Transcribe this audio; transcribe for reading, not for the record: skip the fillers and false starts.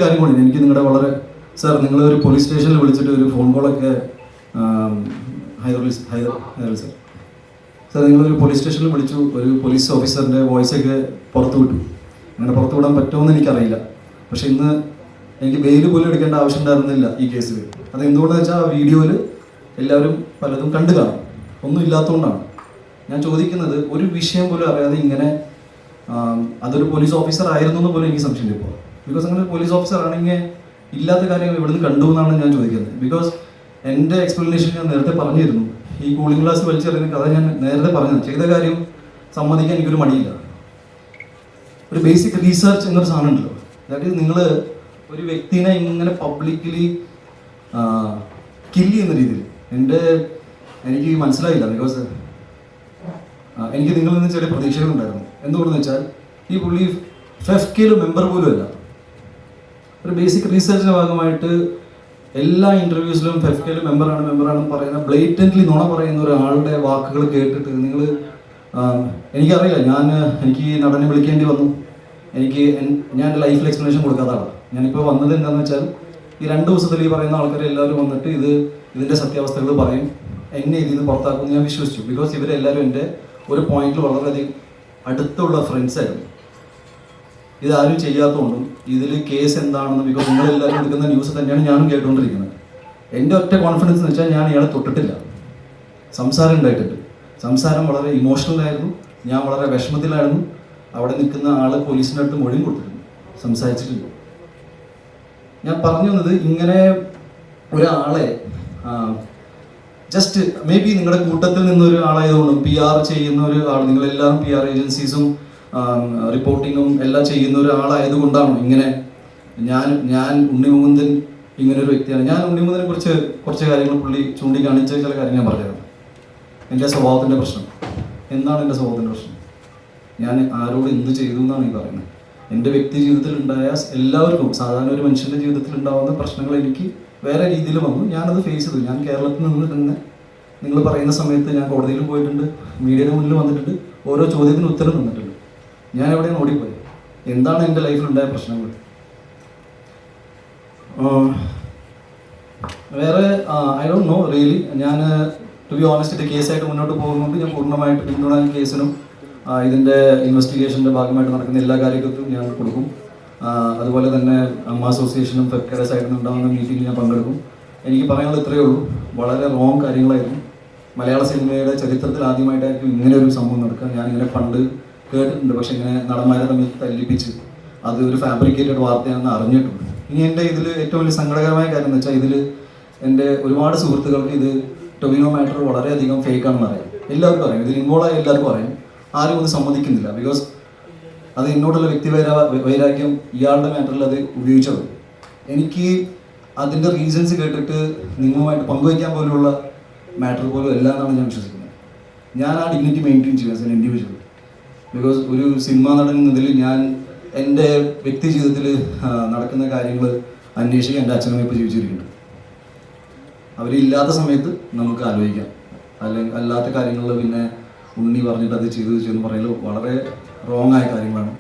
കാര്യം കൂടി എനിക്ക് നിങ്ങളുടെ വളരെ സാർ നിങ്ങൾ ഒരു പോലീസ് സ്റ്റേഷനിൽ വിളിച്ചിട്ട് ഒരു ഫോൺ കോളൊക്കെ സാർ നിങ്ങളൊരു പോലീസ് സ്റ്റേഷനിൽ വിളിച്ചു, ഒരു പോലീസ് ഓഫീസറിൻ്റെ വോയിസൊക്കെ പുറത്തു വിട്ടു. അങ്ങനെ പുറത്തു വിടാൻ പറ്റുമെന്ന് എനിക്കറിയില്ല. പക്ഷെ ഇന്ന് എനിക്ക് ബെയിൽ പോലും എടുക്കേണ്ട ആവശ്യം ഉണ്ടായിരുന്നില്ല ഈ കേസിൽ. അത് എന്തുകൊണ്ടെന്ന് വെച്ചാൽ ആ വീഡിയോയിൽ എല്ലാവരും പലതും കണ്ടു കാണും, ഒന്നും ഇല്ലാത്തതുകൊണ്ടാണ്. ഞാൻ ചോദിക്കുന്നത്, ഒരു വിഷയം പോലും അറിയാതെ ഇങ്ങനെ അതൊരു പോലീസ് ഓഫീസർ ആയിരുന്നു എന്ന് പോലും എനിക്ക് സംശയമില്ല ഇപ്പോൾ. ബിക്കോസ് അങ്ങനെ ഒരു പോലീസ് ഓഫീസർ ആണെങ്കിൽ ഇല്ലാത്ത കാര്യങ്ങൾ ഇവിടുന്ന് കണ്ടു എന്നാണ് ഞാൻ ചോദിക്കുന്നത്. ബിക്കോസ് എൻ്റെ എക്സ്പ്ലനേഷൻ ഞാൻ നേരത്തെ പറഞ്ഞിരുന്നു. ഈ കൂളിംഗ് ഗ്ലാസ് വലിച്ചെറിയുന്ന കഥ ഞാൻ നേരത്തെ പറഞ്ഞത്. ചെയ്ത കാര്യം സമ്മതിക്കാൻ എനിക്കൊരു മടിയില്ല. ഒരു ബേസിക് റീസർച്ച് എന്നൊരു സാധനം ഉണ്ടല്ലോ, അതായത് നിങ്ങൾ ഒരു വ്യക്തിനെ ഇങ്ങനെ പബ്ലിക്കലി കില്ല് ചെയ്യുന്ന രീതിയിൽ എനിക്ക് മനസ്സിലായില്ല. ബിക്കോസ് എനിക്ക് നിങ്ങളിൽ നിന്ന് ചെറിയ പ്രതീക്ഷകളുണ്ടായിരുന്നു. എന്തുകൊണ്ടെന്ന് വെച്ചാൽ ഈ പുള്ളി ഫെഫ്കെയിൽ മെമ്പർ പോലും അല്ല. ഒരു ബേസിക് റീസർച്ചിൻ്റെ ഭാഗമായിട്ട് എല്ലാ ഇൻ്റർവ്യൂസിലും ഫെഫ്കെയിൽ മെമ്പറാണെന്ന് പറയുന്ന ബ്ലേറ്റൻ്റ്ലി നുണ പറയുന്ന ഒരാളുടെ വാക്കുകൾ കേട്ടിട്ട് നിങ്ങൾ എനിക്കറിയില്ല, എനിക്ക് നടനെ വിളിക്കേണ്ടി വന്നു. ഞാൻ എൻ്റെ ലൈഫിൽ എക്സ്പ്ലനേഷൻ കൊടുക്കാത്ത ആളാണ്. ഞാനിപ്പോൾ വന്നത് എന്താണെന്ന് വെച്ചാൽ ഈ 2 ദിവസത്തിൽ ഈ പറയുന്ന ആൾക്കാർ എല്ലാവരും വന്നിട്ട് ഇതിൻ്റെ സത്യാവസ്ഥകൾ പറയും, എന്നെ ഇതിൽ നിന്ന് പുറത്താക്കുമെന്ന് ഞാൻ വിശ്വസിച്ചു. ബിക്കോസ് ഇവരെല്ലാവരും എൻ്റെ ഒരു പോയിന്റിൽ വളരെയധികം അടുത്തുള്ള ഫ്രണ്ട്സായിരുന്നു. ഇതാരും ചെയ്യാത്തതുകൊണ്ടും ഇതിൽ കേസ് എന്താണെന്ന്, ബിക്കോസ് നിങ്ങളെല്ലാവരും എടുക്കുന്ന ന്യൂസ് തന്നെയാണ് ഞാനും കേട്ടുകൊണ്ടിരിക്കുന്നത്. എൻ്റെ ഒറ്റ കോൺഫിഡൻസ് എന്ന് വെച്ചാൽ ഞാൻ ഇയാളെ തൊട്ടിട്ടില്ല. സംസാരം ഉണ്ടായിട്ടുണ്ട്, സംസാരം വളരെ ഇമോഷണലായിരുന്നു, ഞാൻ വളരെ വിഷമത്തിലായിരുന്നു. അവിടെ നിൽക്കുന്ന ആൾ പോലീസിൻ്റെ അടുത്ത് മൊഴിയും കൊടുത്തിട്ടുണ്ട്, സംസാരിച്ചിട്ടില്ല. ഞാൻ പറഞ്ഞു വന്നത്, ഇങ്ങനെ ഒരാളെ ജസ്റ്റ് മേ ബി നിങ്ങളുടെ കൂട്ടത്തിൽ നിന്നൊരു ആളായതുകൊണ്ടും PR ചെയ്യുന്ന ഒരു ആൾ, നിങ്ങളെല്ലാവരും PR ഏജൻസീസും റിപ്പോർട്ടിങ്ങും എല്ലാം ചെയ്യുന്ന ഒരാളായതുകൊണ്ടാണോ ഇങ്ങനെ ഞാൻ ഉണ്ണിമുകുന്ദൻ ഇങ്ങനെ ഒരു വ്യക്തിയാണ്. ഞാൻ ഉണ്ണിമുകുന്ദനെ കുറിച്ച് കുറച്ച് കാര്യങ്ങൾ പുള്ളി ചൂണ്ടിക്കാണിച്ച ചില കാര്യങ്ങൾ ഞാൻ പറഞ്ഞതാണ്. എൻ്റെ സ്വഭാവത്തിൻ്റെ പ്രശ്നം എന്താണ്? എൻ്റെ സ്വഭാവത്തിൻ്റെ പ്രശ്നം ഞാൻ ആരോട് എന്ത് ചെയ്തു എന്നാണ് ഈ പറയുന്നത്. എൻ്റെ വ്യക്തി ജീവിതത്തിൽ ഉണ്ടായ എല്ലാവർക്കും, സാധാരണ ഒരു മനുഷ്യൻ്റെ ജീവിതത്തിൽ ഉണ്ടാകുന്ന പ്രശ്നങ്ങൾ എനിക്ക് വേറെ രീതിയിൽ വന്നു. ഞാനത് ഫേസ് ചെയ്തു. ഞാൻ കേരളത്തിൽ നിന്ന് തന്നെ നിങ്ങൾ പറയുന്ന സമയത്ത് ഞാൻ കോടതിയിലും പോയിട്ടുണ്ട്, മീഡിയയുടെ മുന്നിൽ വന്നിട്ടുണ്ട്, ഓരോ ചോദ്യത്തിന് ഉത്തരം തന്നിട്ടുണ്ട്. ഞാൻ എവിടെയാണ് ഓടിപ്പോയി? എന്താണ് എൻ്റെ ലൈഫിലുണ്ടായ പ്രശ്നങ്ങൾ? വേറെ ഐ ഡോണ്ട് നോ റിയലി. ഞാൻ ടു ബി ഓണസ്റ്റ് കേസായിട്ട് മുന്നോട്ട് പോകുന്നുണ്ട്. ഞാൻ പൂർണ്ണമായിട്ട് പിന്തുണ കേസിനും ഇതിൻ്റെ ഇൻവെസ്റ്റിഗേഷൻ്റെ ഭാഗമായിട്ട് നടക്കുന്ന എല്ലാ കാര്യങ്ങൾക്കും ഞാൻ കൊടുക്കും. അതുപോലെ തന്നെ അമ്മ അസോസിയേഷനും ഫെഫ്കയുടെ സൈഡിൽ നിന്നുണ്ടാകുന്ന മീറ്റിംഗിൽ ഞാൻ പങ്കെടുക്കും. എനിക്ക് പറയാനുള്ളത് ഇത്രയേ ഉള്ളൂ, വളരെ റോങ് കാര്യങ്ങളായിരുന്നു. മലയാള സിനിമയുടെ ചരിത്രത്തിൽ ആദ്യമായിട്ടായിരിക്കും ഇങ്ങനെ ഒരു സംഭവം നടക്കുക. ഞാനിങ്ങനെ പണ്ട് കേട്ടിട്ടുണ്ട്, പക്ഷെ ഇങ്ങനെ നടന്മാരെ തമ്മിൽ തല്ലിപ്പിച്ച് അത് ഒരു ഫാബ്രിക്കേറ്റഡ് വാർത്തയാണെന്ന് അറിഞ്ഞിട്ടുണ്ട്. ഇനി എൻ്റെ ഇതിൽ ഏറ്റവും വലിയ സങ്കടകരമായ കാര്യം എന്ന് വെച്ചാൽ, ഇതിൽ എൻ്റെ ഒരുപാട് സുഹൃത്തുക്കൾക്ക് ഇത് ടൊവിനോ മാറ്റർ വളരെയധികം ഫേക്കാണെന്ന് അറിയാം. എല്ലാവർക്കും അറിയാം, ഇതിൽ ഇൻവോൾവായ എല്ലാവർക്കും അറിയാം. ആരും ഒന്നും സമ്മതിക്കുന്നില്ല. ബിക്കോസ് അത് എന്നോടുള്ള വൈരാഗ്യം ഇയാളുടെ മാറ്ററിൽ അത് ഉപയോഗിച്ചത്. എനിക്ക് അതിൻ്റെ റീസൺസ് കേട്ടിട്ട് നിങ്ങളുമായിട്ട് പങ്കുവയ്ക്കാൻ പോലുള്ള മാറ്റർ പോലും അല്ല എന്നാണ് ഞാൻ വിശ്വസിക്കുന്നത്. ഞാൻ ആ ഡിഗ്നിറ്റി മെയിൻറ്റെയിൻ ചെയ്യുക ആസ് എൻ ഇൻഡിവിജ്വൽ. ബിക്കോസ് ഒരു സിനിമാ നടൻ എന്നതിൽ ഞാൻ എൻ്റെ വ്യക്തി ജീവിതത്തിൽ നടക്കുന്ന കാര്യങ്ങൾ അന്വേഷിക്കാൻ എൻ്റെ അച്ഛനും ഇപ്പോൾ ജീവിച്ചിരിക്കുന്നുണ്ട്. അവരില്ലാത്ത സമയത്ത് നമുക്ക് ആലോചിക്കാം. അല്ലാത്ത കാര്യങ്ങളിൽ പിന്നെ ഉണ്ണി പറഞ്ഞിട്ട് അത് ചെയ്തു എന്ന് പറയുന്നത് വളരെ റോങ് ആയ കാര്യങ്ങളാണ്.